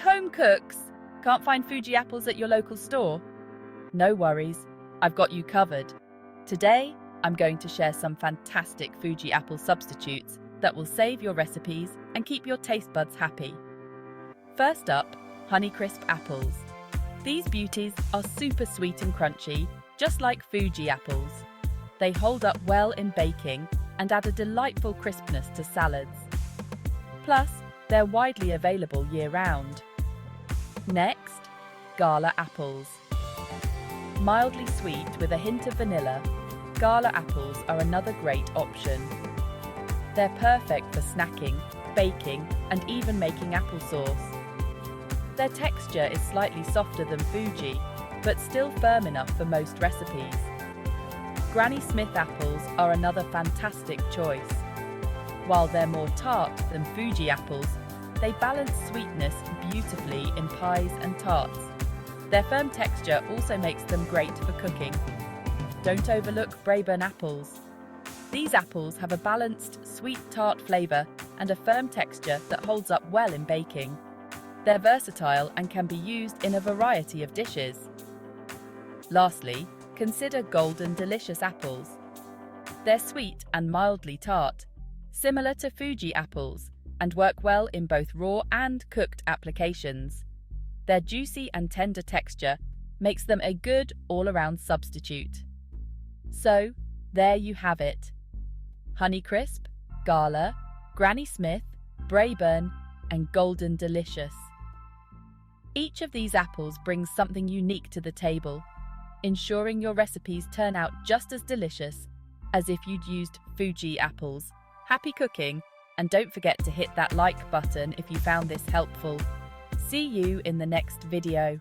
home cooks! Can't find Fuji apples at your local store? No worries, I've got you covered. Today, I'm going to share some fantastic Fuji apple substitutes that will save your recipes and keep your taste buds happy. First up, Honeycrisp apples. These beauties are super sweet and crunchy, just like Fuji apples. They hold up well in baking and add a delightful crispness to salads. Plus, they're widely available year-round. Next, Gara apples. Mildly sweet with a hint of vanilla, Gara apples are another great option. They're perfect for snacking, baking, and even making applesauce. Their texture is slightly softer than Fuji, but still firm enough for most recipes. Granny Smith apples are another fantastic choice. While they're more tart than Fuji apples, they balance sweetness beautifully in pies and tarts. Their firm texture also makes them great for cooking. Don't overlook Braeburn apples. These apples have a balanced, sweet tart flavour and a firm texture that holds up well in baking. They're versatile and can be used in a variety of dishes. Lastly, consider Golden Delicious apples. They're sweet and mildly tart, similar to Fuji apples, and work well in both raw and cooked applications. Their juicy and tender texture makes them a good all-around substitute. So, there you have it. Honeycrisp, Gara, Granny Smith, Braeburn, and Golden Delicious. Each of these apples brings something unique to the table, ensuring your recipes turn out just as delicious as if you'd used Fuji apples. Happy cooking, and don't forget to hit that like button if you found this helpful. See you in the next video.